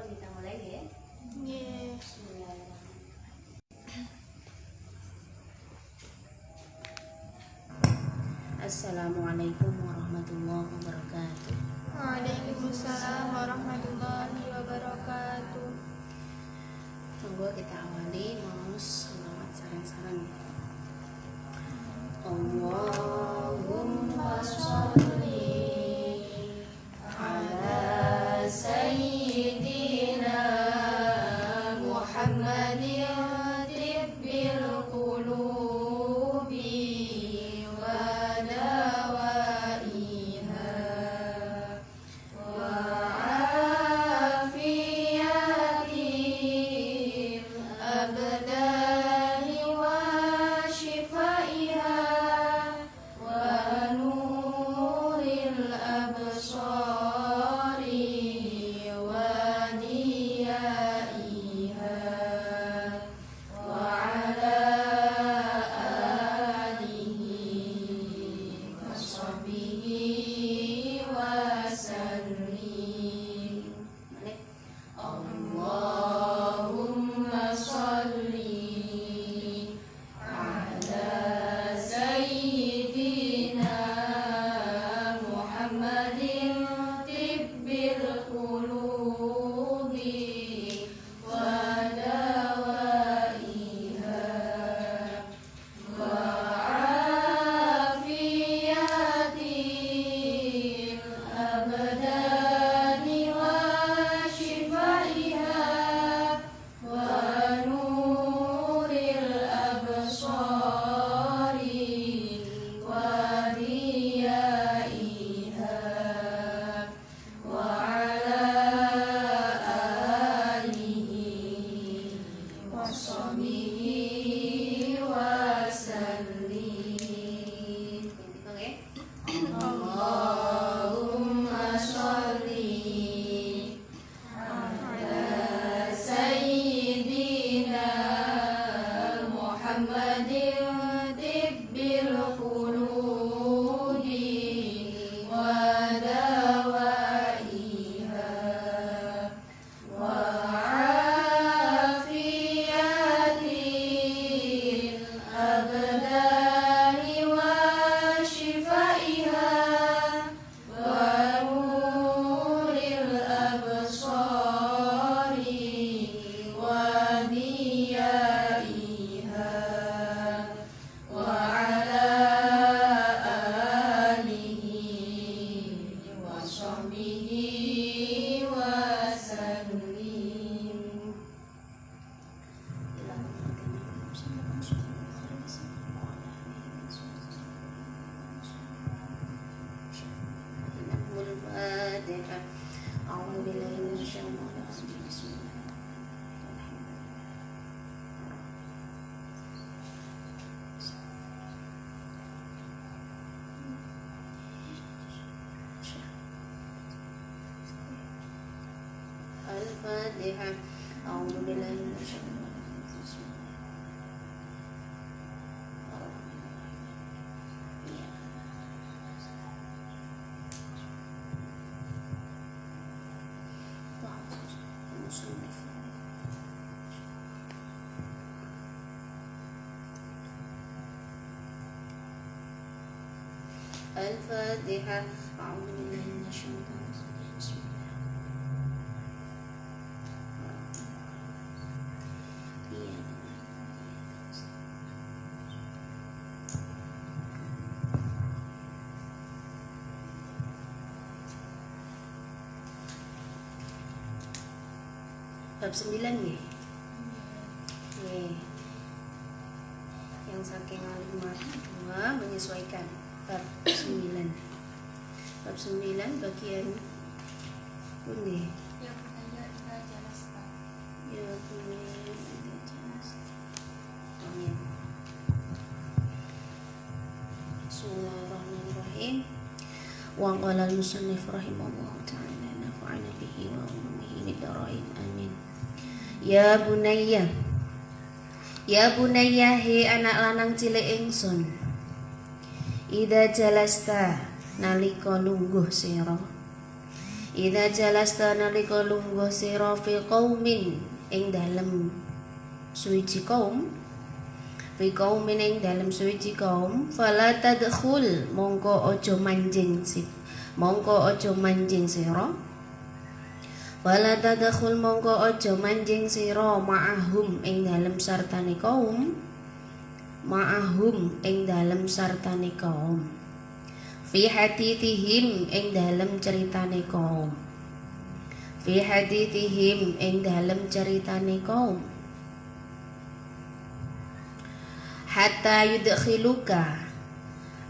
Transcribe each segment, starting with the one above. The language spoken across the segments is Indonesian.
kita mulai ya. Nggih. Assalamualaikum warahmatullahi wabarakatuh. Waalaikumsalam warahmatullahi wabarakatuh. Tunggu kita awali mau selawat sareng-sareng. Allahumma sholli ala sayyidina Muhammadin tibbil qulubi wa dawaiha wa afiyatil abdani wa shifaiha wa nuril absari wa diyaiha wa ala alihi wa sahbihi wa sallim. Allahumma sholli ala sayyidina Muhammadin tibbil qulubi wa dawaiha wa afiyatil abdani wa shifaiha wa nuril absari wa diyaiha wa ala alihi wa sahbihi wa sallim. Allahumma sholli ala sayyidina Muhammadin tibbil qulubi wa dawaiha wa afiyatil abdani wa shifaiha wa nuril absari wa diyaiha wa ala alihi wa sahbihi wa sallim. Al-Fatihah. A'udzu billahi minasyaitonir rajim. Al-Fatihah. A'udzu billahi minasyaitonir rajim. Al-Fatihah. A'udzu billahi minasyaitonir rajim. Bab 9 ya? Yang saking alim dua menyesuaikan. Bab 9. Bab 9 bagian pundi. Yang pertama kita jelas tak. Ya pundi jelas. Amin. Bismillahirrahmanirrahim. Wa qala al-musannif rahimahullah ta'ala nafa'ana bihi wa ummihi bid-darain amin. Ya bunayya, ya bunayya, he anak lanang cilik ingsun. Ida jalasta nalika lungguh sira, Idza jalasta nalika lungguh sira fi qaumin ing dalem suwiji kaum, fi qaumin ing dalem suwiji kaum, fala tadkhul mongko aja manjing sira. Wala tadkhul mongko aja manjing sira ma'ahum ing dalem sartane kaum, ma'ahum ing dalem sartane kaum, fi hadithihim ing dalem ceritane kaum, fi hadithihim ing dalem ceritane kaum, hatta yudkhiluka,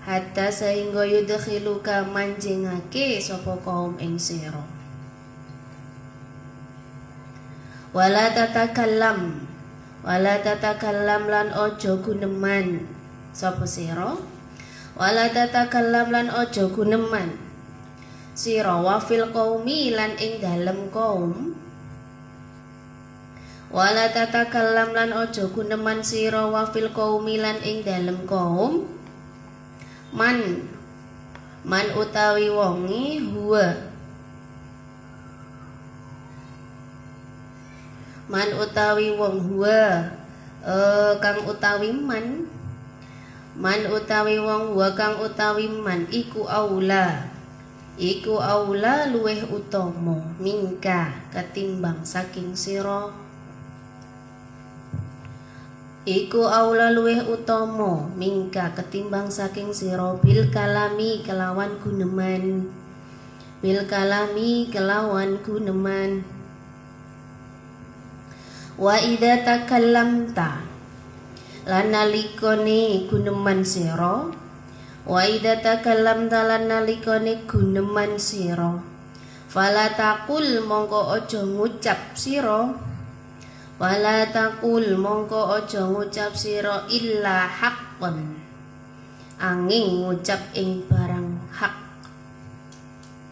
hatta sehingga yudkhiluka manjingake sapa kaum ing sira. Wala tatakallam lan ojo guneman sapa sira. Wala tatakallam lan ojo guneman sira wa fil qaumi lan ing dalem kaum. Wala tatakallam lan ojo guneman sira wa fil qaumi lan ing dalem kaum. Man utawi wonge huwa, man utawi wong huwa kang utawi man utawi wong huwa kang utawi man iku aula luweh utama mingka ketimbang saking sira. Iku aula luweh utama mingka ketimbang saking sira bil kalami kelawan guneman, bil kalami kelawan guneman. Wa idza takallamta lan nalikane guneman sira, wa idza takallamta lan nalikane guneman sira, fala taqul mongko aja ngucap sira, fala taqul mongko aja ngucap sira illa haqqan, angin ngucap ing barang hak.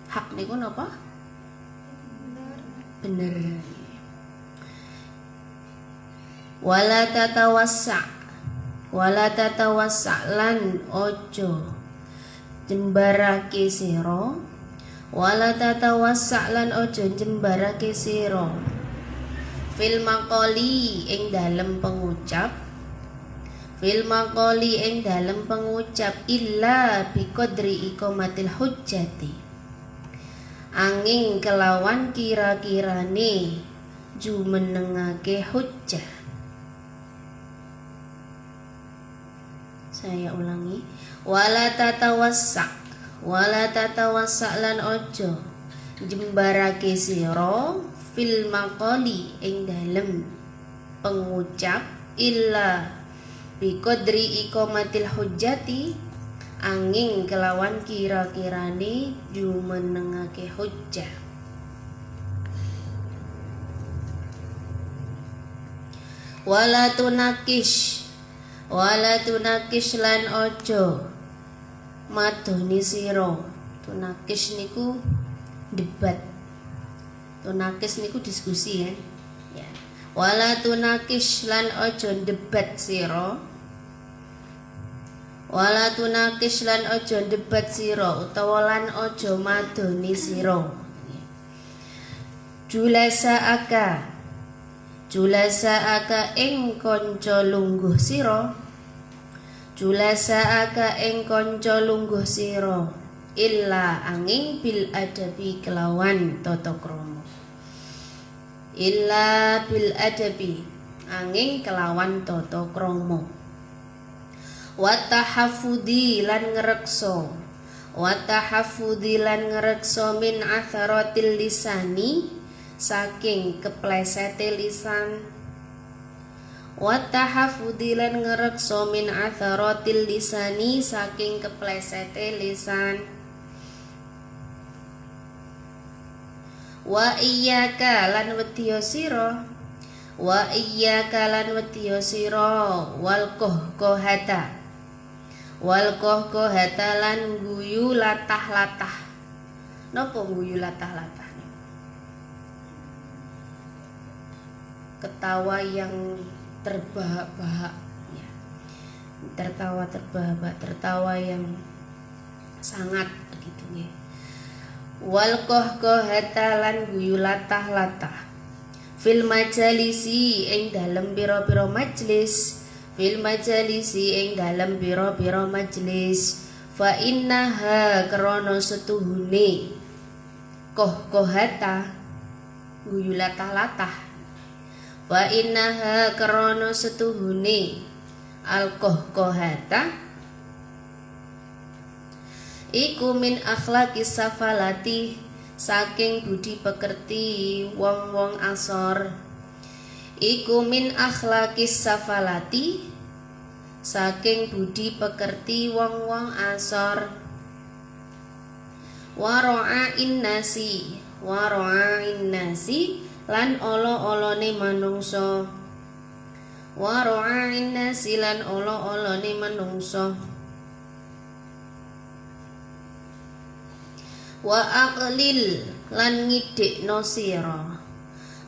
Hak niku napa? Bener. Wala tatawassa lan ojo jembarake sira, wala tatawassa lan ojo jembarake sira fil maqali ing dalem pengucap, fil maqali ing dalem pengucap illa biqadri iqamatil hujjati, angin kelawan kira-kirane jumenengake hujjah. Saya ulangi, wala tatawassa lan ojo jembarake sira fil maqali ing dalem pengucap illa biqadri iqamatil hujjati, angin kelawan kira-kirane jumenengake hujjah. Wala tunakis lan ojo madoni sira. Tunakis niku debat, tunakis niku diskusi ya. Wala tunakis lan ojo debat sira, wala tunakis lan ojo debat sira utawa lan ojo madoni sira. Julasa ing kanca lungguh sira, julasa ing kanca lungguh sira illa angin bil adabi kelawan tata krama, illa bil adabi angin kelawan tata krama. Wa tahaffudhi lan ngrekso min atharatil lisani saking keplesete lisan. Wa tahaffudhi lan ngrekso min atharatil lisani saking keplesete lisan. Wa iyyaka lan wedya sira, wa iyyaka lan wedya sira wal qahqahata lan guyu latah-latah. Napa guyu latah-latah? Ketawa yang terbahak-bahak ya. Tertawa yang sangat begitu ya. wal qahqahata lan guyu latah-latah fil majalisi ing dalem pira-pira majlis fil majalisi ing dalem pira-pira majlis fa innaha krana setuhune qahqahata guyu latah-latah fa innaha krana setuhune al qahqahata iku min akhlaqis safalati saking budi pekerti wong-wong asor iku min akhlaqis safalati saking budi pekerti wong-wong asor wara'in nasi lan olo-olone manungsa wara'in nasi lan olo-olone manungsa wa aqlil lan ngidikno sira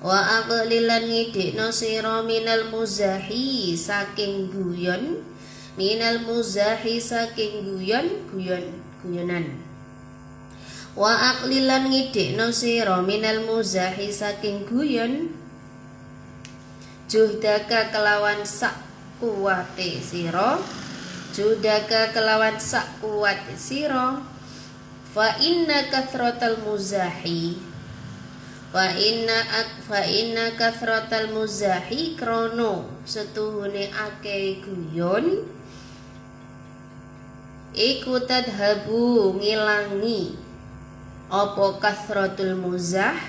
wa aqlil lan ngidikno sira minal muzahi saking guyon minal muzahi saking guyonan wa aqlil lan ngidikno sira minal muzahi saking guyon juhdaka kelawan sak kuwate sira juhdaka kelawan sak kuwate sira fa inna kathratal muzahi krono setuhune akeh guyon iku tadhabu ngilangi apa kathratul muzah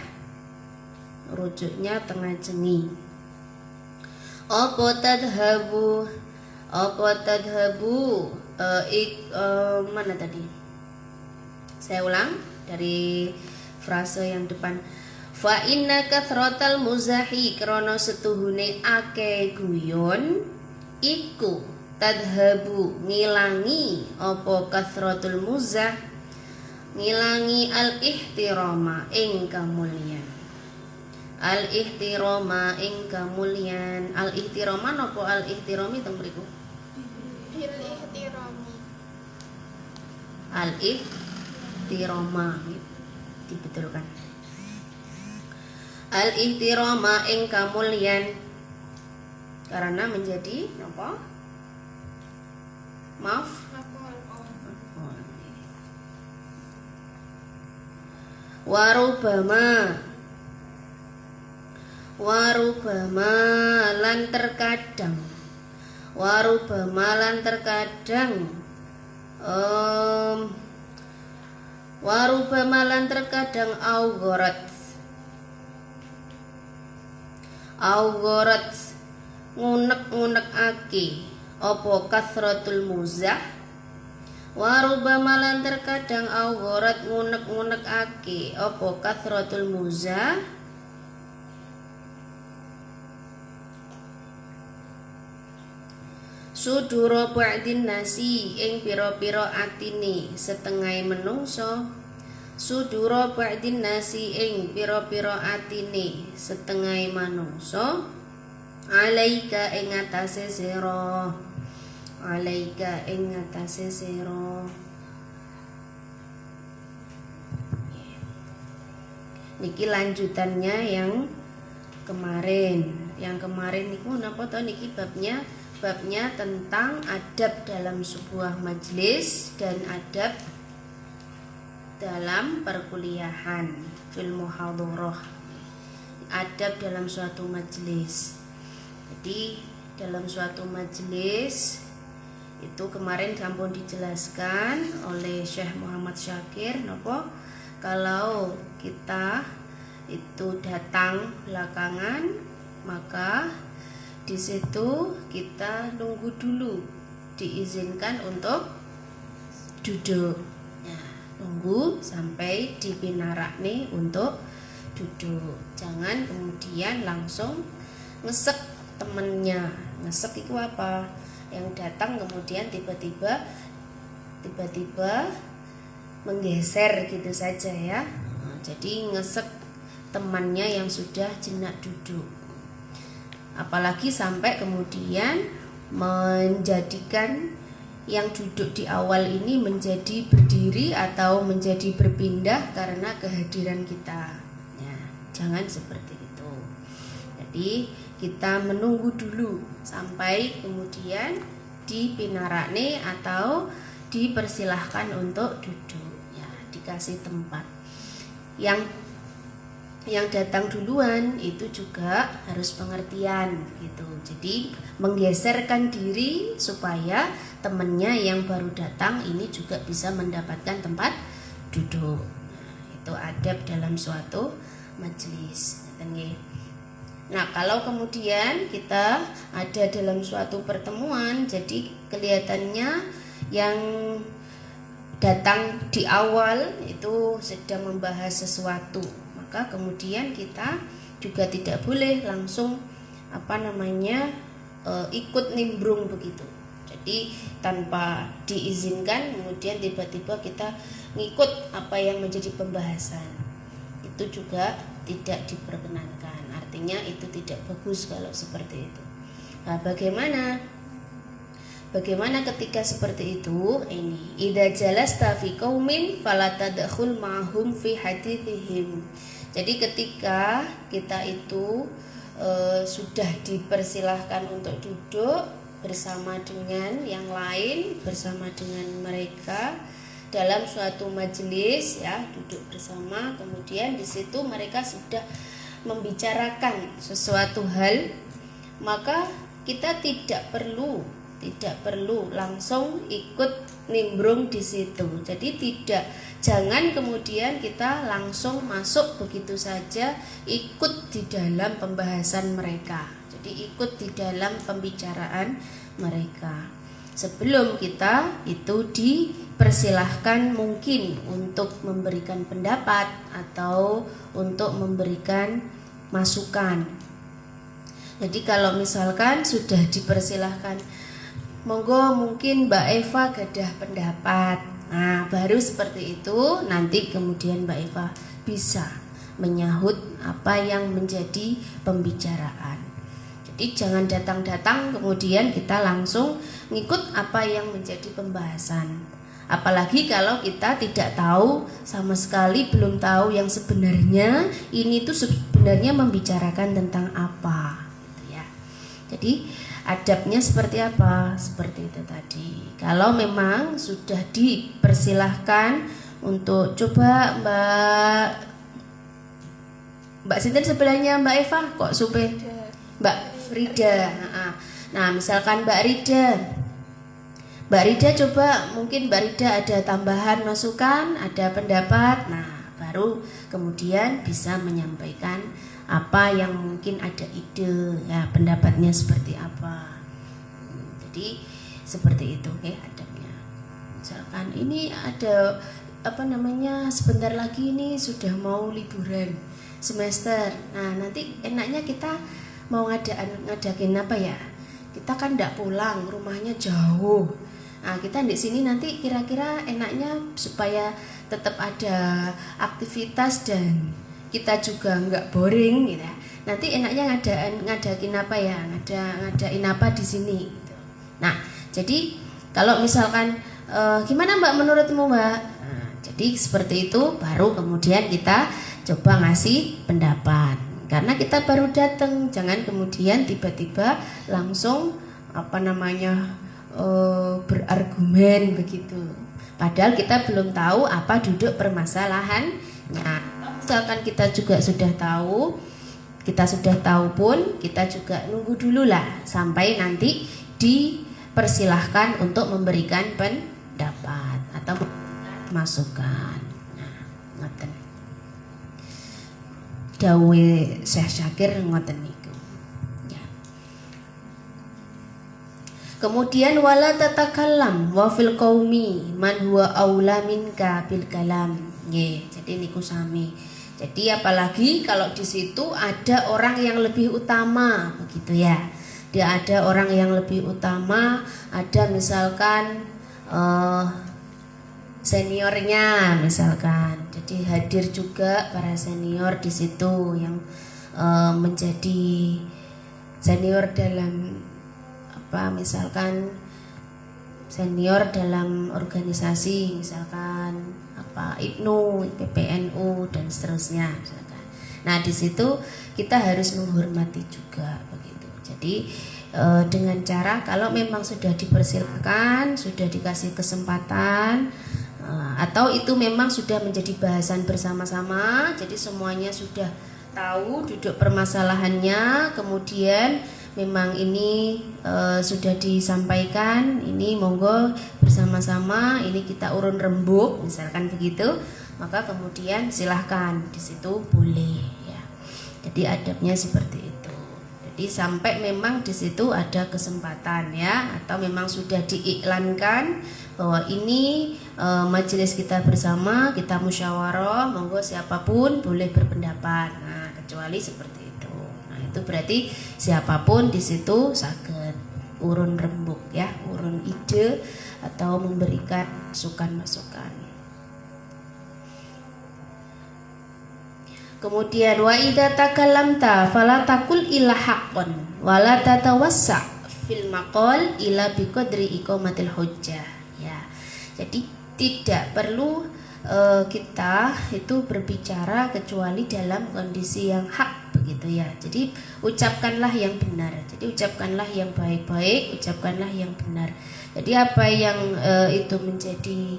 rujuknya tengah jengi apa tadhabu mana tadi saya ulang dari frase yang depan fa inna kathratal muzahi krana setuhune akeh guyon iku tadhabu ngilangi apa kathratul muzah ngilangi al ihtirama ing kamulyan al ihtirama ing kamulyan al ihtirama napa al ihtirami teng mriku Bil ihtirami. al ihtirama dibetulkan al ihtirama ing kamulyan karena menjadi napa maaf warubama lan terkadang augorat ngunek-ngunekake apa kasratul muzah warubama lan terkadang augorat ngunek-ngunekake apa kasratul muzah sudura ba'din nasi ing pira-pira atine setengah menungso sudura ba'din nasi ing pira-pira atine setengah manungso alaika ing atase sira niki lanjutannya yang kemarin niku napa to niki babnya tentang adab dalam sebuah majelis dan adab dalam perkuliahan fil muhadharah adab dalam suatu majelis. Jadi dalam suatu majelis itu kemarin sampun dijelaskan oleh Syekh Muhammad Syakir napa kalau kita itu datang belakangan maka di situ kita nunggu dulu diizinkan untuk duduk ya, nunggu sampai dipinarakne untuk duduk jangan kemudian langsung ngesek temennya ngesek itu apa yang datang kemudian tiba-tiba menggeser gitu saja ya jadi ngesek temannya yang sudah jenak duduk apalagi sampai kemudian menjadikan yang duduk di awal ini menjadi berdiri atau menjadi berpindah karena kehadiran kita. Ya, jangan seperti itu. Jadi kita menunggu dulu sampai kemudian dipinarane atau dipersilahkan untuk duduk. Ya, dikasih tempat. Yang datang duluan itu juga harus pengertian gitu. Jadi menggeserkan diri supaya temennya yang baru datang ini juga bisa mendapatkan tempat duduk. Itu adab dalam suatu majelis. Nah, kalau kemudian kita ada dalam suatu pertemuan, jadi kelihatannya yang datang di awal itu sedang membahas sesuatu, maka kemudian kita juga tidak boleh langsung ikut nimbrung begitu. Jadi tanpa diizinkan kemudian tiba-tiba kita ngikut apa yang menjadi pembahasan, itu juga tidak diperkenankan. Artinya itu tidak bagus kalau seperti itu. Nah, bagaimana ketika seperti itu? Ini idza jalasta fi qaumin fala tadkhul ma'hum fi hadithihim. Jadi ketika kita itu sudah dipersilahkan untuk duduk bersama dengan yang lain, bersama dengan mereka dalam suatu majelis, ya, duduk bersama, kemudian di situ mereka sudah membicarakan sesuatu hal, maka kita tidak perlu langsung ikut nimbrung di situ. Jadi jangan kemudian kita langsung masuk begitu saja ikut di dalam pembahasan mereka. Jadi ikut di dalam pembicaraan mereka. Sebelum kita itu dipersilahkan mungkin untuk memberikan pendapat atau untuk memberikan masukan. Jadi kalau misalkan sudah dipersilahkan, monggo mungkin Mbak Eva gadah pendapat. Nah, baru seperti itu nanti kemudian Mbak Eva bisa menyahut apa yang menjadi pembicaraan. Jadi jangan datang-datang kemudian kita langsung ngikut apa yang menjadi pembahasan. Apalagi kalau kita tidak tahu sama sekali, belum tahu yang sebenarnya ini tuh sebenarnya membicarakan tentang apa, gitu ya. Jadi adabnya seperti apa? Seperti itu tadi. Kalau memang sudah dipersilahkan untuk coba Mbak Sinten sebelahnya Mbak Eva kok supe Mbak Frida. Nah, misalkan Mbak Rida coba, mungkin Mbak Rida ada tambahan masukan, ada pendapat. Nah, baru kemudian bisa menyampaikan apa yang mungkin ada ide, ya, pendapatnya seperti apa. Jadi seperti itu, adabnya. Misalkan ini ada sebentar lagi ini sudah mau liburan semester. Nah, nanti enaknya kita mau ngadakin apa ya? Kita kan tidak pulang, rumahnya jauh. Nah, kita di sini nanti kira-kira enaknya supaya tetap ada aktivitas dan kita juga nggak boring gitu. Nanti enaknya ngadakin apa ya? Ngadain apa di sini gitu. Nah, jadi kalau misalkan gimana Mbak menurutmu Mbak? Nah, jadi seperti itu baru kemudian kita coba ngasih pendapat. Karena kita baru datang, jangan kemudian tiba-tiba langsung berargumen begitu. Padahal kita belum tahu apa duduk permasalahannya. Misalkan kita juga sudah tahu, pun kita juga nunggu dulu lah sampai nanti dipersilahkan untuk memberikan pendapat atau masukan. Nah, ngoten. Dawe Syekh Syakir ngoten niku. Ya. Kemudian wala tatakallam wa fil qaumi man huwa aula minka bil kalam. Nggih, jadi niku sami. Jadi apalagi kalau di situ ada orang yang lebih utama begitu ya. Dia ada orang yang lebih utama, ada misalkan seniornya misalkan. Jadi hadir juga para senior di situ yang menjadi senior dalam misalkan senior dalam organisasi, misalkan apa IPNU, PPNU dan seterusnya misalkan. Nah, di situ kita harus menghormati juga begitu. Jadi dengan cara kalau memang sudah dipersilakan, sudah dikasih kesempatan, atau itu memang sudah menjadi bahasan bersama-sama, jadi semuanya sudah tahu duduk permasalahannya, kemudian memang ini sudah disampaikan, ini monggo bersama-sama, ini kita urun rembuk, misalkan begitu, maka kemudian silahkan di situ boleh ya. Jadi adabnya seperti itu. Jadi sampai memang di situ ada kesempatan ya, atau memang sudah diiklankan bahwa ini majelis kita bersama, kita musyawarah, monggo siapapun boleh berpendapat. Nah, kecuali seperti itu. Nah, itu berarti siapapun di situ saged urun rembuk ya, urun ide atau memberikan masukan-masukan. Kemudian wa idza takallamta fala taqul illa haqqan wala tatawassa fil maqal illa biqadri iqamatil hujjah ya. Jadi tidak perlu kita itu berbicara kecuali dalam kondisi yang hak begitu ya. Jadi ucapkanlah yang benar. Jadi ucapkanlah yang baik-baik, ucapkanlah yang benar. Jadi apa yang itu menjadi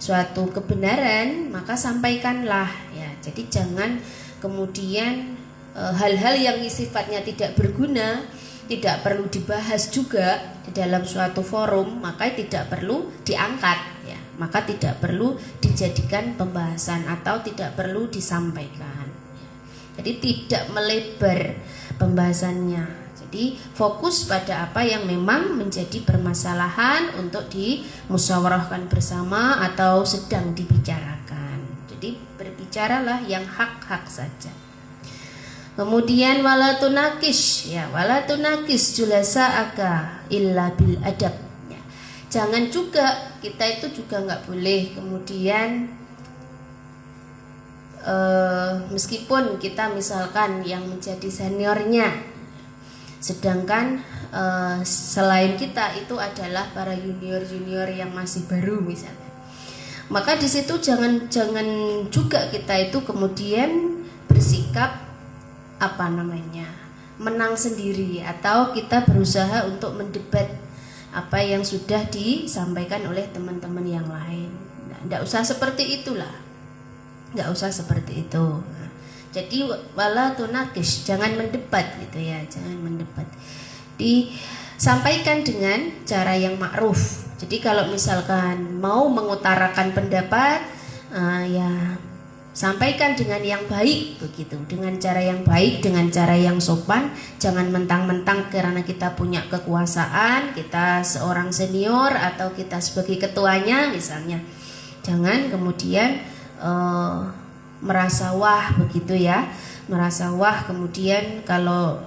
suatu kebenaran, maka sampaikanlah ya. Jadi jangan kemudian hal-hal yang sifatnya tidak berguna, tidak perlu dibahas juga di dalam suatu forum, maka tidak perlu diangkat ya. Maka tidak perlu dijadikan pembahasan atau tidak perlu disampaikan. Jadi tidak melebar pembahasannya. Jadi fokus pada apa yang memang menjadi permasalahan untuk dimusyawarahkan bersama atau sedang dibicarakan. Jadi berbicaralah yang hak-hak saja. Kemudian wala tunakis ya, wala tunakis julasa'aka illa bil adab ya. Jangan juga, kita itu juga nggak boleh kemudian meskipun kita misalkan yang menjadi seniornya, sedangkan selain kita itu adalah para junior-junior yang masih baru misalnya, maka di situ jangan juga kita itu kemudian bersikap menang sendiri atau kita berusaha untuk mendebat apa yang sudah disampaikan oleh teman-teman yang lain. Nggak usah seperti itulah, nggak usah seperti itu. Jadi wala tunakis, jangan mendebat gitu ya, jangan mendebat. Disampaikan dengan cara yang ma'ruf. Jadi kalau misalkan mau mengutarakan pendapat, ya sampaikan dengan yang baik begitu, dengan cara yang baik, dengan cara yang sopan. Jangan mentang-mentang karena kita punya kekuasaan, kita seorang senior atau kita sebagai ketuanya misalnya. Jangan kemudian merasa wah begitu ya, merasa wah kemudian kalau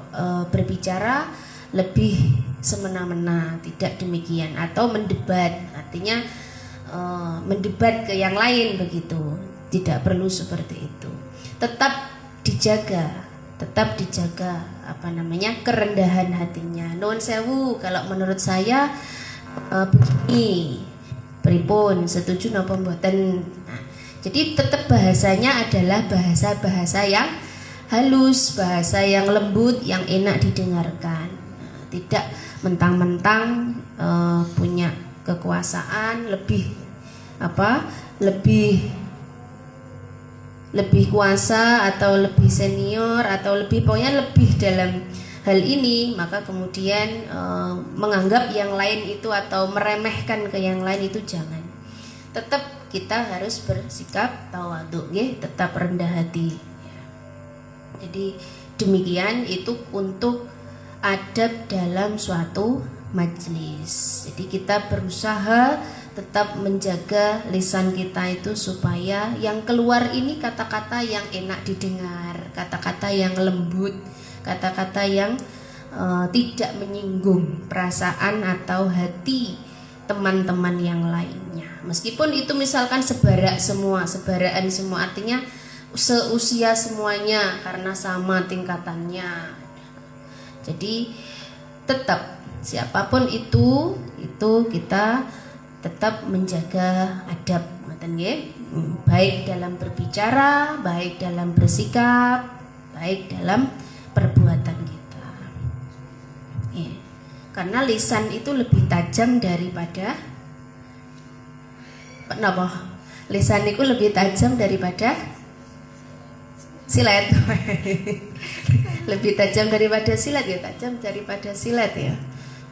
berbicara lebih semena-mena, tidak demikian. Atau mendebat, artinya mendebat ke yang lain begitu. Tidak perlu seperti itu. Tetap dijaga kerendahan hatinya. Nuwun sewu, kalau menurut saya begini, pripun, setuju napa mboten. Nah, jadi tetap bahasanya adalah bahasa yang halus, bahasa yang lembut, yang enak didengarkan. Nah, tidak mentang-mentang punya kekuasaan lebih kuasa atau lebih senior atau pokoknya lebih dalam hal ini, maka kemudian menganggap yang lain itu atau meremehkan ke yang lain itu jangan. Tetap kita harus bersikap tawadhu, tetap rendah hati. Jadi demikian itu untuk adab dalam suatu majelis. Jadi kita berusaha tetap menjaga lisan kita itu supaya yang keluar ini kata-kata yang enak didengar, kata-kata yang lembut, kata-kata yang tidak menyinggung perasaan atau hati teman-teman yang lainnya. Meskipun itu misalkan sebaraan semua, artinya seusia semuanya karena sama tingkatannya. Jadi tetap siapapun itu kita tetap menjaga adab, ngoten nggih. Baik dalam berbicara, baik dalam bersikap, baik dalam perbuatan kita. Ya. Karena lisan itu lebih tajam daripada apa? Lisan itu lebih tajam daripada silet. Lebih tajam daripada silet ya, tajam daripada silet ya.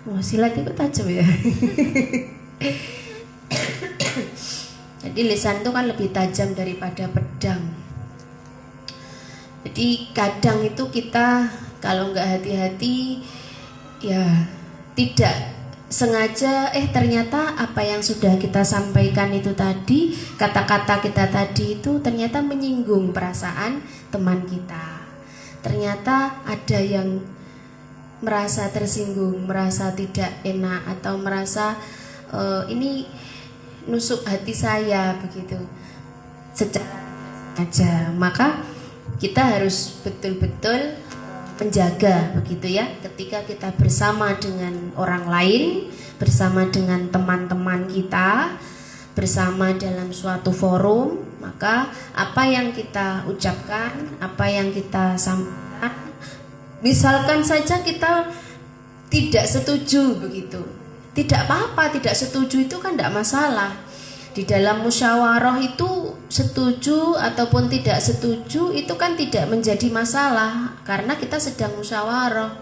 Wah, silet itu tajam ya. Jadi lisan itu kan lebih tajam daripada pedang. Jadi kadang itu kita kalau nggak hati-hati ya tidak sengaja ternyata apa yang sudah kita sampaikan itu tadi, kata-kata kita tadi itu ternyata menyinggung perasaan teman kita. Ternyata ada yang merasa tersinggung, merasa tidak enak atau merasa ini nusuk hati saya begitu secara aja. Maka kita harus betul-betul menjaga begitu ya, ketika kita bersama dengan orang lain, bersama dengan teman-teman kita, bersama dalam suatu forum, maka apa yang kita ucapkan, apa yang kita sampaikan, misalkan saja kita tidak setuju begitu, tidak apa-apa, tidak setuju itu kan tidak masalah. Di dalam musyawarah itu setuju ataupun tidak setuju itu kan tidak menjadi masalah, karena kita sedang musyawarah.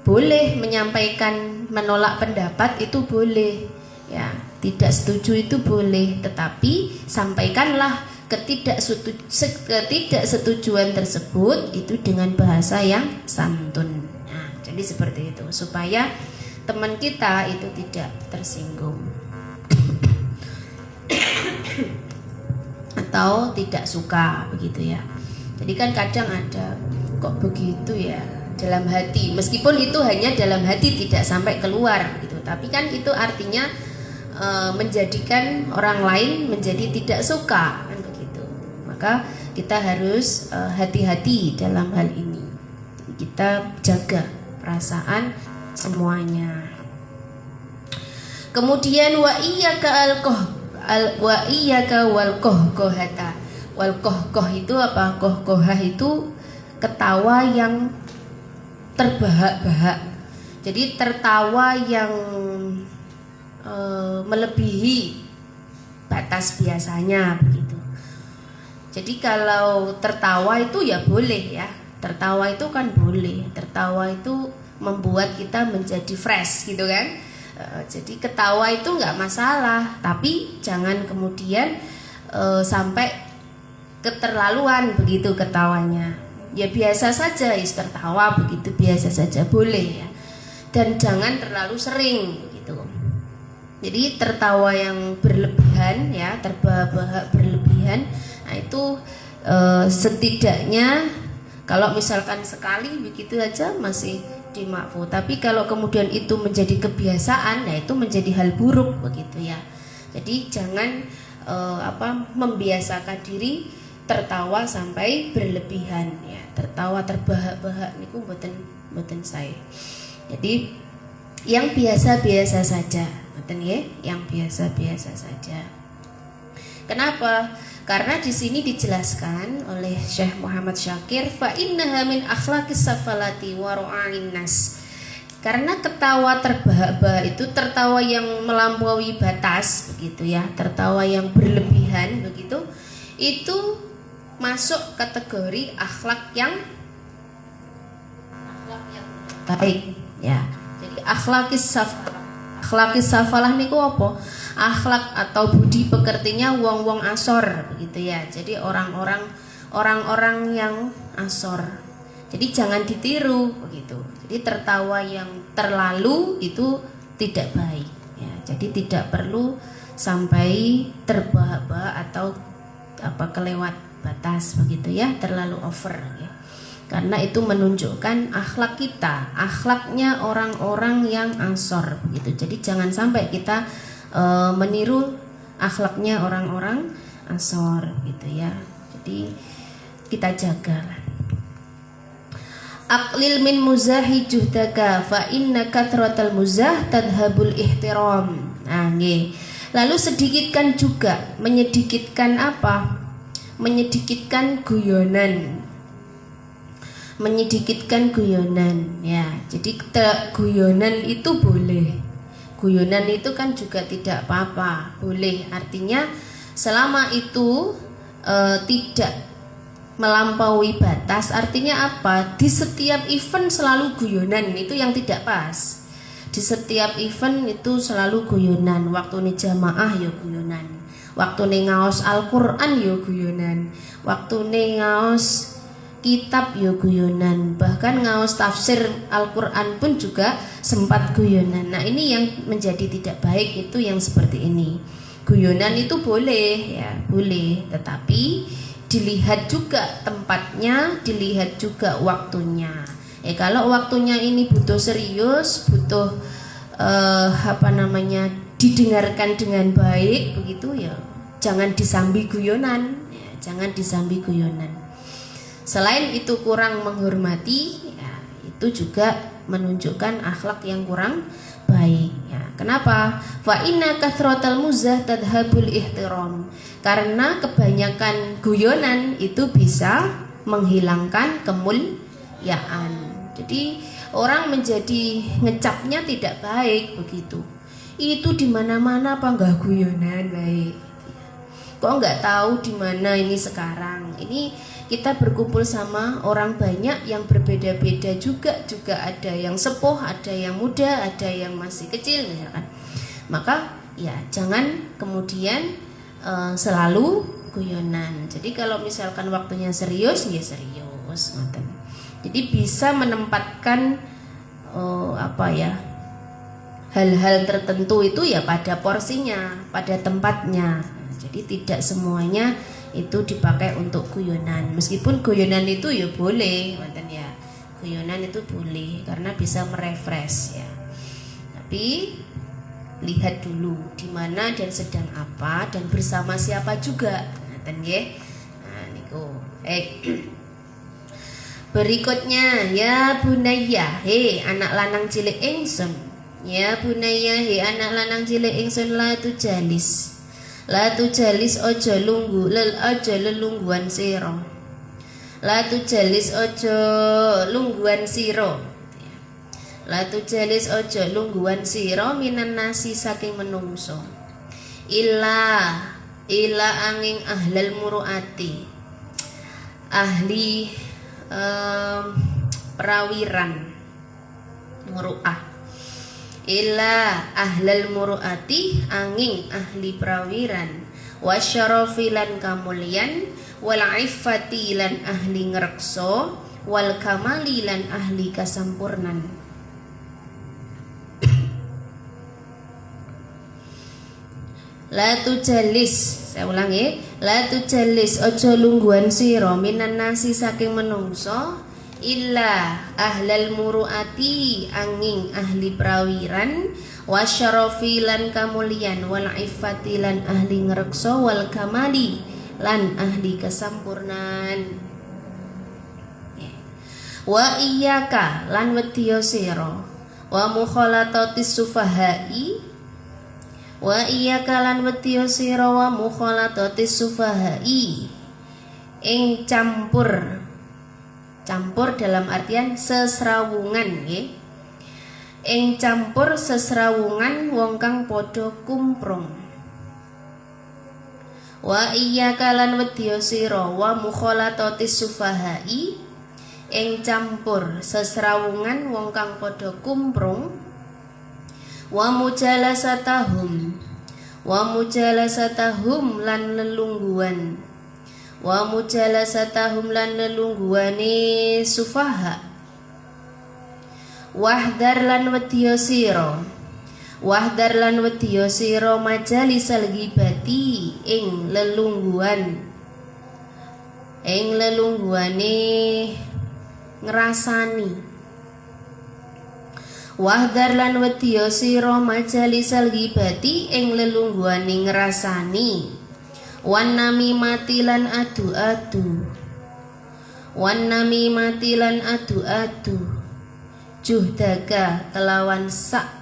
Boleh menyampaikan menolak pendapat itu boleh ya, tidak setuju itu boleh, tetapi sampaikanlah ketidaksetujuan tersebut itu dengan bahasa yang santun. Nah, jadi seperti itu supaya teman kita itu tidak tersinggung atau tidak suka begitu ya. Jadi kan kadang ada kok begitu ya dalam hati, meskipun itu hanya dalam hati tidak sampai keluar gitu, tapi kan itu artinya menjadikan orang lain menjadi tidak suka kan begitu. Maka kita harus hati-hati dalam hal ini. Kita jaga perasaan semuanya. Kemudian wa iyyaka wal kohkohata. Wal kohkoh itu apa? Kohkohah itu ketawa yang terbahak-bahak. Jadi tertawa yang melebihi batas biasanya begitu. Jadi kalau tertawa itu ya boleh ya. Tertawa itu kan boleh. Tertawa itu membuat kita menjadi fresh gitu kan. Jadi ketawa itu nggak masalah, tapi jangan kemudian sampai keterlaluan begitu ketawanya. Ya biasa saja, tertawa begitu biasa saja boleh ya. Dan jangan terlalu sering gitu. Jadi tertawa yang berlebihan ya, terbahak-bahak berlebihan, nah itu setidaknya kalau misalkan sekali begitu aja masih dimakfu, tapi kalau kemudian itu menjadi kebiasaan, nah itu menjadi hal buruk begitu ya. Jadi jangan membiasakan diri tertawa sampai berlebihan ya. Tertawa terbahak-bahak niku mboten sae. Jadi yang biasa-biasa saja, ngoten nggih, yang biasa-biasa saja. Kenapa? Karena di sini dijelaskan oleh Syekh Muhammad Syakir, fa innaha min akhlaqis safalati wa ru'ain nas. Karena ketawa terbahak-bahak itu tertawa yang melampaui batas begitu ya, tertawa yang berlebihan begitu, itu masuk kategori akhlak yang baik ya. Jadi akhlaqis safalah niku apa? Akhlak atau budi pekertinya wong-wong asor begitu ya. Jadi orang-orang yang asor. Jadi jangan ditiru begitu. Jadi tertawa yang terlalu itu tidak baik ya. Jadi tidak perlu sampai terbahak-bahak atau kelewat batas begitu ya, terlalu over ya. Karena itu menunjukkan akhlak kita, akhlaknya orang-orang yang asor begitu. Jadi jangan sampai kita meniru akhlaknya orang-orang asor gitu ya. Jadi kita jagalah. aqlil min muzahi juhdaka fa inna kathratal muzah tadhabul ihtiram. Nah, nggih. Lalu sedikitkan juga, menyedikitkan apa? Menyedikitkan guyonan. Menyedikitkan guyonan ya. Jadi guyonan itu boleh. Guyonan itu kan juga tidak apa-apa, boleh. Artinya selama itu tidak melampaui batas. Artinya apa? Di setiap event selalu guyonan, itu yang tidak pas. Di setiap event itu selalu guyonan. Waktu ini jamaah ya guyonan, waktu ini ngaos Al-Quran ya guyonan, waktu ini ngaos kitab ya guyonan, bahkan ngaos tafsir Al-Quran pun juga sempat guyonan. Nah ini yang menjadi tidak baik, itu yang seperti ini. Guyonan itu boleh ya, boleh, tetapi dilihat juga tempatnya, dilihat juga waktunya. Kalau waktunya ini butuh serius, butuh didengarkan dengan baik begitu ya, jangan disambi guyonan ya, jangan disambi guyonan. Selain itu kurang menghormati ya, itu juga menunjukkan akhlak yang kurang baik ya. Kenapa? Fa inna kathratal muzah tadhabul ihtiram. Karena kebanyakan guyonan itu bisa menghilangkan kemuliaan. Jadi orang menjadi ngecapnya tidak baik begitu. Itu di mana-mana apa enggak guyonan baik. Kok enggak tahu di mana ini sekarang? Ini kita berkumpul sama orang banyak yang berbeda-beda juga ada yang sepuh, ada yang muda, ada yang masih kecil misalkan. Maka ya jangan kemudian selalu guyonan. Jadi kalau misalkan waktunya serius ya serius. Jadi bisa menempatkan hal-hal tertentu itu ya pada porsinya, pada tempatnya. Jadi tidak semuanya itu dipakai untuk guyonan. Meskipun guyonan itu ya boleh, ya. Guyonan itu boleh karena bisa merefresh ya. Tapi lihat dulu di mana dan sedang apa dan bersama siapa juga. Nggih. Nah niku. Berikutnya ya bunayya, he anak lanang cilik ingsun. Ya bunayya, he anak lanang cilik ingsun, la tujalis. La tujalis ojo lunggu, ojo lelungguan sira. La tujalis ojo lungguan sira. La tujalis ojo lungguan sira minan nasi saking menungso. Illa angin ahlal muruati. Ahli perawiran muruah. Illa ahlal muruati angin ahli perawiran. Wasyarafi lan kamulyan. Wal iffati lan ahli ngrekso. Wal kamali lan ahli kasampurnan. La tujalis, saya ulangi, la tujalis ojo lungguan sira minan nasi saking menungso illa ahlal muruati angin ahli prawiran wasyarafi lan kamulyan wal iffati lan ahli ngrekso wal kamali lan ahli kesampurnan. Wa iyyaka lan wedya sira wa mukhalatatis sufahai. Wa iya kalan wetiyo sira wa mukhalatatis sufahai ing campur dalam artian sesrawungan nggih. Ing campur sesrawungan wong kang padha kumprung. Wa iya kalan wetiyo sira wa mukhalatatis sufahai ing campur sesrawungan wong kang padha kumprung. Wa mujalasatahum lan lelungguan. Wa mujalasatahum lan lelungguane sufaha. Wahdar lan wedya sira majalisal ghibati ing lelungguane ngrasani. Wahdar lan wedya sira majalisal ghibati ing lelungguane ngrasani. Wan namimati lan adu-adu. wan namimati lan adu-adu, juhdaka kelawan sak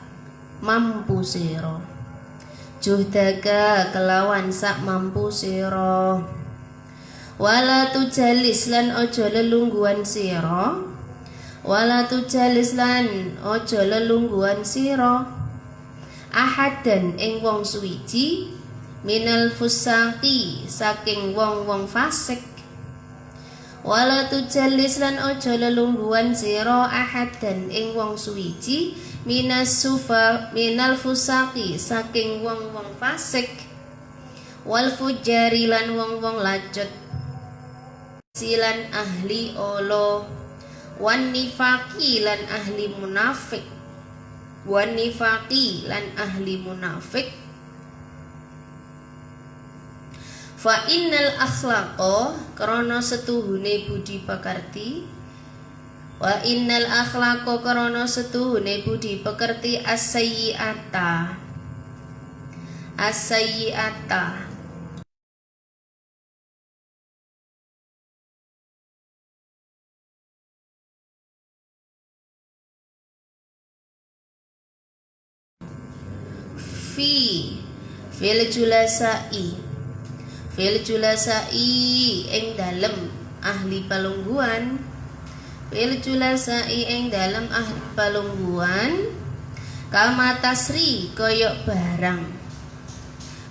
mampu sira, juhdaka kelawan sak mampu sira, wala tujalis lan ojo lelungguan sira, wala tujalis lan ojo lelungguan sira, ahadan ing wong suwiji, minal fusaqi saking wong-wong fasik, wala tujalis lan ojo lelungguan sira, ahadan ing wong suwiji, minal fusaqi saking wong-wong fasik, wal fujari lan wong-wong lacut, silan ahli olo, wan nifaqi lan ahli munafik, wan nifaqi lan ahli munafik. Fa innal akhlaqa krana setuhune budi pekerti, wa innal akhlaqa krana setuhune budi pekerti as-sayyi'ata, as-sayyi'ata fil julasai, fil julasai ing dalem ahli palungguan, fil julasai ing dalem ahli palungguan, kama tasri koyok barang,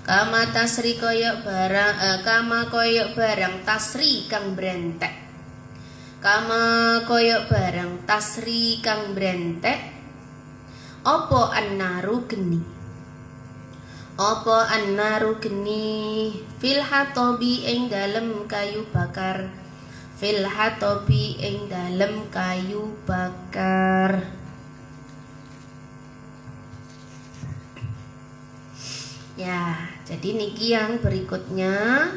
kama tasri koyok barang, kama koyok barang tasri kang brentek, kama koyok barang tasri kang brentek, opo annaru geni, opo annaru geni, fil hatobi ing dalem kayu bakar, fil hatobi ing dalem kayu bakar. Ya, jadi niki yang berikutnya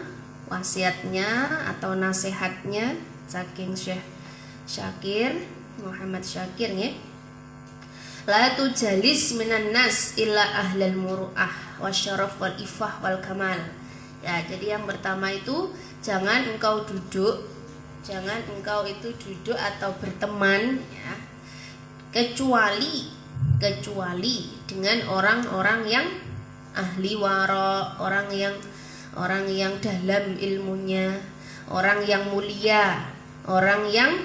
wasiatnya atau nasihatnya saking Syekh Syakir Muhammad Syakir nggih. La tujalis minan nas illa ahlal muru'ah wasyaraf wal ifah wal kamal. Ya, jadi yang pertama itu jangan engkau duduk, jangan engkau itu duduk atau berteman ya, kecuali dengan orang-orang yang ahli wara, orang yang dalam ilmunya, orang yang mulia, orang yang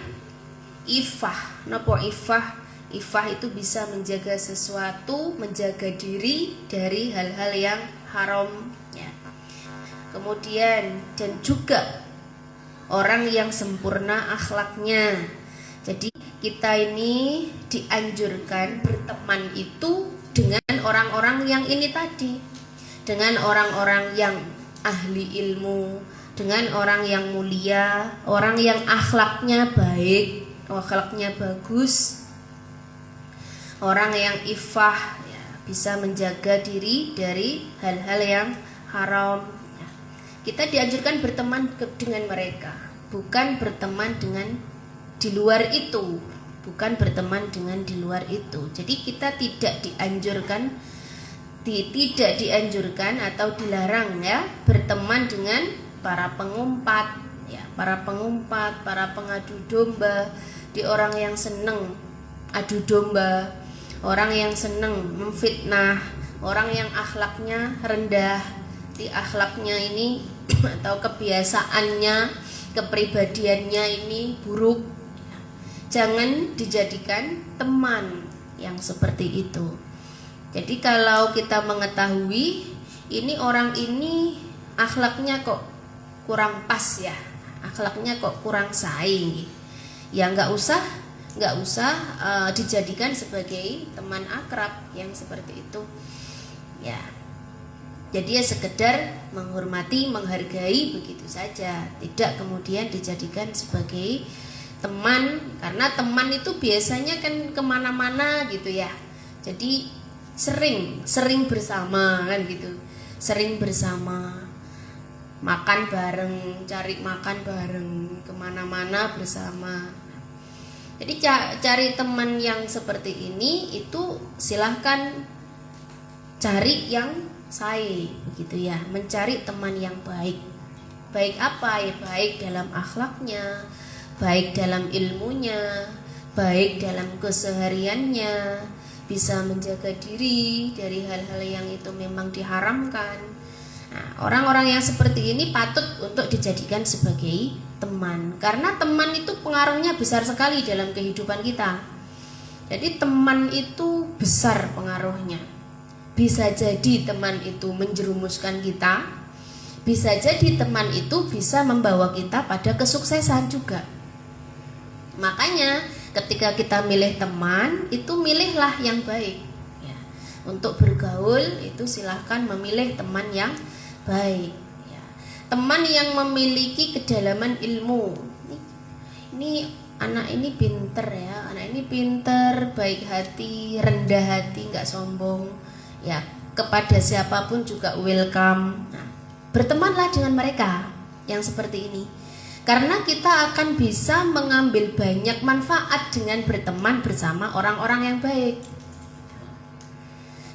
ifah. Napa ifah? Ifah itu bisa menjaga sesuatu, menjaga diri dari hal-hal yang haram ya. Kemudian dan juga orang yang sempurna akhlaknya. Jadi kita ini dianjurkan berteman itu dengan orang-orang yang ini tadi, dengan orang-orang yang ahli ilmu, dengan orang yang mulia, orang yang akhlaknya baik, akhlaknya bagus, orang yang ifah ya, bisa menjaga diri dari hal-hal yang haram ya. Kita dianjurkan berteman dengan mereka, bukan berteman dengan di luar itu, bukan berteman dengan di luar itu. Jadi kita tidak dianjurkan atau dilarang ya berteman dengan para pengumpat ya, para pengumpat, para pengadu domba, di orang yang seneng adu domba, orang yang seneng memfitnah, orang yang akhlaknya rendah, di akhlaknya ini atau kebiasaannya, kepribadiannya ini buruk. Jangan dijadikan teman yang seperti itu. Jadi kalau kita mengetahui ini orang ini akhlaknya kok kurang pas ya, akhlaknya kok kurang saing, ya nggak usah dijadikan sebagai teman akrab yang seperti itu ya. Jadi ya sekedar menghormati, menghargai begitu saja, tidak kemudian dijadikan sebagai teman, karena teman itu biasanya kan kemana-mana gitu ya. Jadi sering bersama kan gitu, sering bersama, makan bareng, cari makan bareng, kemana-mana bersama. Jadi cari teman yang seperti ini itu silahkan cari yang begitu ya, mencari teman yang baik. Baik apa ya? Baik dalam akhlaknya, baik dalam ilmunya, baik dalam kesehariannya, bisa menjaga diri dari hal-hal yang itu memang diharamkan. Nah, orang-orang yang seperti ini patut untuk dijadikan sebagai teman, karena teman itu pengaruhnya besar sekali dalam kehidupan kita. Jadi teman itu besar pengaruhnya. Bisa jadi teman itu menjerumuskan kita, bisa jadi teman itu bisa membawa kita pada kesuksesan juga. Makanya ketika kita milih teman, itu milihlah yang baik ya. Untuk bergaul itu silahkan memilih teman yang baik ya. Teman yang memiliki kedalaman ilmu. Ini anak ini pinter ya, anak ini pinter, baik hati, rendah hati, nggak sombong ya, kepada siapapun juga welcome. Nah, bertemanlah dengan mereka yang seperti ini, karena kita akan bisa mengambil banyak manfaat dengan berteman bersama orang-orang yang baik.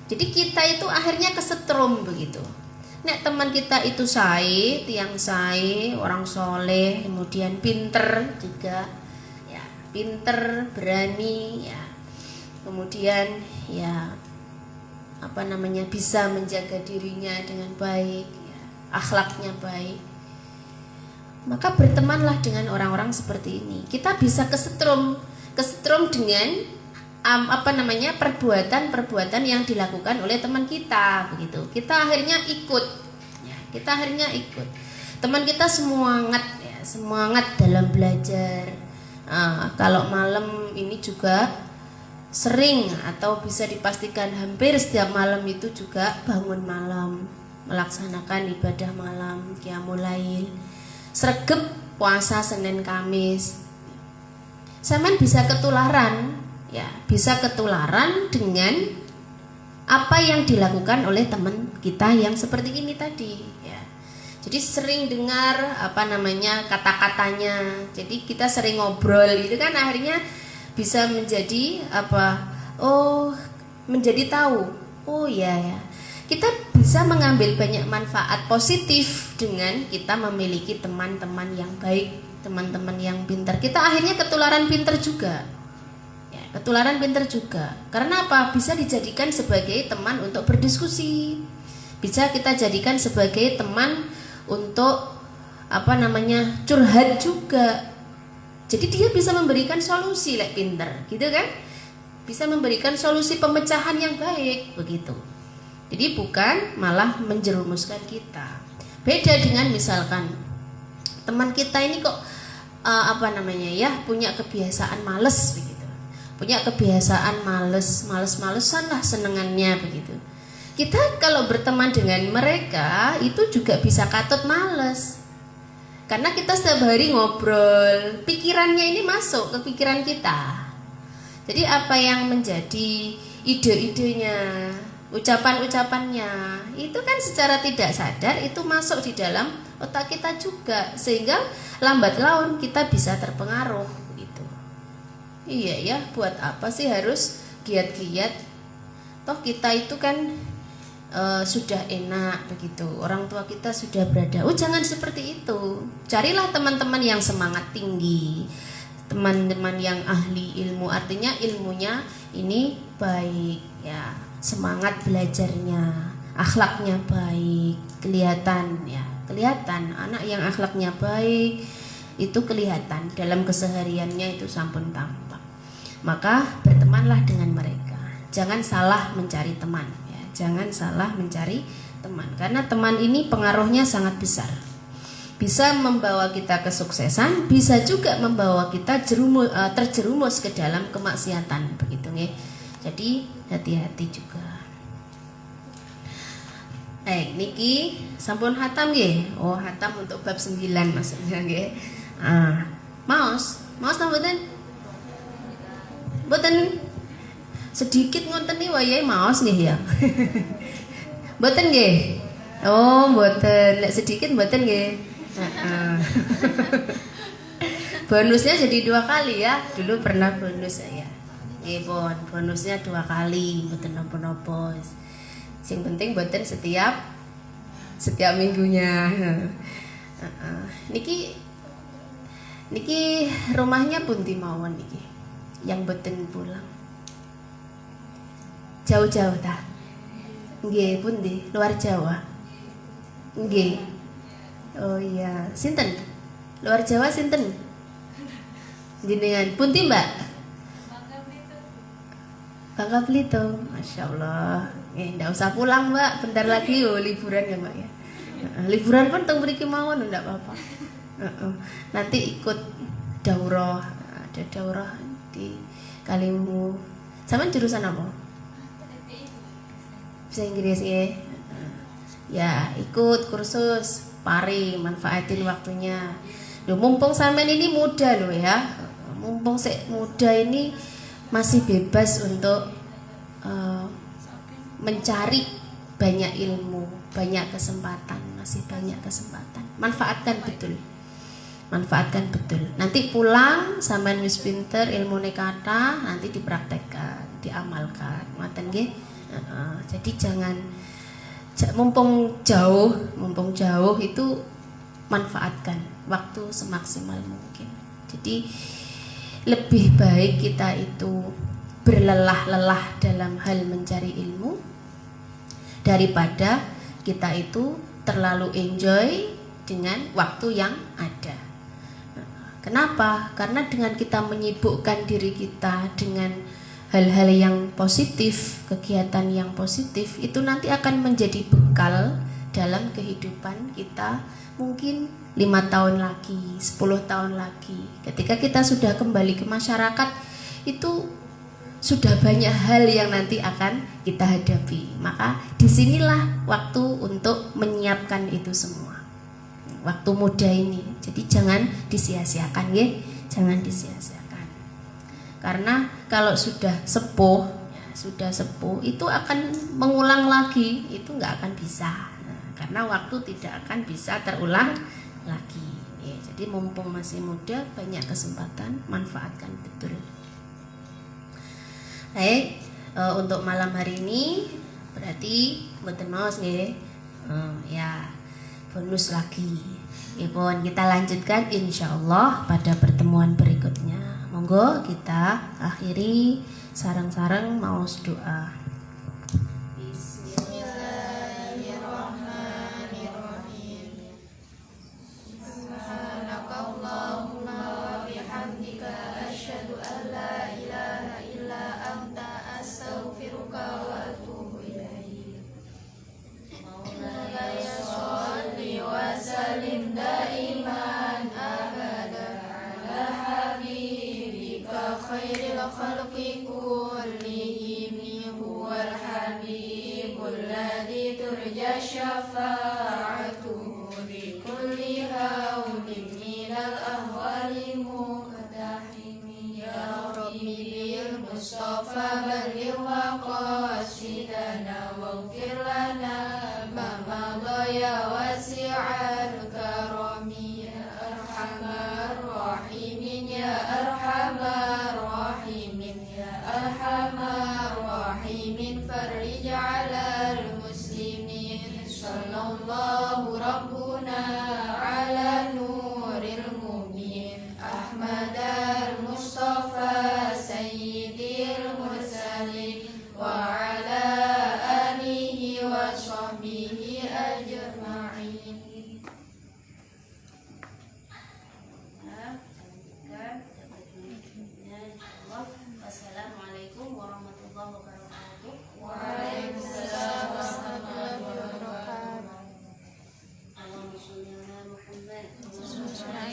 Jadi kita itu akhirnya kesetrum begitu. Nek teman kita itu sae, tiang sae, orang soleh, kemudian pinter juga ya, pinter, berani ya, kemudian ya bisa menjaga dirinya dengan baik ya, akhlaknya baik, maka bertemanlah dengan orang-orang seperti ini. Kita bisa kesetrum dengan perbuatan-perbuatan yang dilakukan oleh teman kita begitu. Kita akhirnya ikut ya, teman kita semangat dalam belajar. Kalau malam ini juga sering atau bisa dipastikan hampir setiap malam itu juga bangun malam, melaksanakan ibadah malam, qiyamul lail, sregep puasa Senin Kamis. Sampean bisa ketularan ya, bisa ketularan dengan apa yang dilakukan oleh teman kita yang seperti ini tadi ya. Jadi sering dengar kata-katanya. Jadi kita sering ngobrol itu kan akhirnya bisa menjadi menjadi tahu. Oh iya ya. Kita bisa mengambil banyak manfaat positif dengan kita memiliki teman-teman yang baik, teman-teman yang pintar. Kita akhirnya ketularan pintar juga. Ya, ketularan pintar juga. Karena apa? Bisa dijadikan sebagai teman untuk berdiskusi. Bisa kita jadikan sebagai teman untuk curhat juga. Jadi dia bisa memberikan solusi pinter, gitu kan? Bisa memberikan solusi pemecahan yang baik begitu. Jadi bukan malah menjerumuskan kita. Beda dengan misalkan teman kita ini kok punya kebiasaan males begitu. Punya kebiasaan males-malesan lah senengannya begitu. Kita kalau berteman dengan mereka itu juga bisa katut males. Karena kita setiap hari ngobrol, pikirannya ini masuk ke pikiran kita. Jadi apa yang menjadi ide-idenya, ucapan-ucapannya, itu kan secara tidak sadar itu masuk di dalam otak kita juga, sehingga lambat laun kita bisa terpengaruh gitu. Iya ya, buat apa sih harus giat-giat? Toh kita itu kan sudah enak begitu, orang tua kita sudah berada. Jangan seperti itu. Carilah teman-teman yang semangat tinggi, teman-teman yang ahli ilmu, artinya ilmunya ini baik ya, semangat belajarnya, akhlaknya baik, kelihatan anak yang akhlaknya baik itu kelihatan dalam kesehariannya, itu sampun tampak. Maka bertemanlah dengan mereka. Jangan salah mencari teman. Jangan salah mencari teman, karena teman ini pengaruhnya sangat besar. Bisa membawa kita kesuksesan, bisa juga membawa kita terjerumus ke dalam kemaksiatan begitu nggih. Jadi hati-hati juga. Niki sampun hatam nggih. Oh, hatam untuk bab 9 maksudnya nggih. Maos mboten? Mboten sedikit ngoten nih wayahe maos nggih ya. Mboten nggih. Oh, mboten. Nek sedikit mboten nggih. Bonusnya jadi 2 kali ya. Dulu pernah bonus saya. Nggih, bonusnya 2 kali, mboten napa-napa. Sing penting mboten setiap minggunya. Niki Niki rumahnya pundi mawon niki yang boten pulang. Jauh-jauh ta? Nggih, pundi? Luar Jawa. Nggih. Oh iya, sinten? Luar Jawa sinten? Jenengan pundi, Mbak? Bangka Belitung. Masya Allah. Nggak usah pulang, Mbak. Bentar lagi liburan ya, Mbak ya. Liburan pun teng mriki mawon ndak apa-apa. Nanti ikut daurah, ada daurah di Kaliwungu. Sampeyan jurusan apa? Bahasa Inggris ya. Ya, ikut kursus pari, manfaatin waktunya. Loh, mumpung sampean ini muda loh ya. Mumpung muda ini masih bebas untuk mencari banyak ilmu, banyak kesempatan, masih banyak kesempatan. Manfaatkan betul. Manfaatkan betul. Nanti pulang sampean wis pinter ilmune kata, nanti dipraktekkan, diamalkan. Ngoten nggih. Jadi jangan mumpung jauh itu manfaatkan waktu semaksimal mungkin. Jadi lebih baik kita itu berlelah-lelah dalam hal mencari ilmu daripada kita itu terlalu enjoy dengan waktu yang ada. Kenapa? Karena dengan kita menyibukkan diri kita dengan hal-hal yang positif, kegiatan yang positif, itu nanti akan menjadi bekal dalam kehidupan kita mungkin 5 tahun lagi, 10 tahun lagi. Ketika kita sudah kembali ke masyarakat, itu sudah banyak hal yang nanti akan kita hadapi. Maka disinilah waktu untuk menyiapkan itu semua. Waktu muda ini, jadi jangan disia-siakan ya, jangan disia-siakan. Karena kalau sudah sepuh itu akan mengulang lagi, itu nggak akan bisa. Karena waktu tidak akan bisa terulang lagi. Ya, jadi mumpung masih muda, banyak kesempatan, manfaatkan betul. Baik, untuk malam hari ini berarti mboten maos nggih. Ya, bonus lagi. Ya pun kita lanjutkan insyaallah pada pertemuan berikutnya. Monggo kita akhiri sareng-sareng maos doa. Bismillahirrahmanirrahim. Subhanakallahumma wa bihamdika asyhadu an la ilaha illa anta astaghfiruka wa atubu ilaik. Maulaya sholli wa sallim daiman abada ala habibika khairil khalqi kullihim huwal habibul ladzi turja syafa'atuhu bi kulli hawlin minal ahwali muqtahimi ya rabbi bil mustafa balligh wa qasidana waghfir lana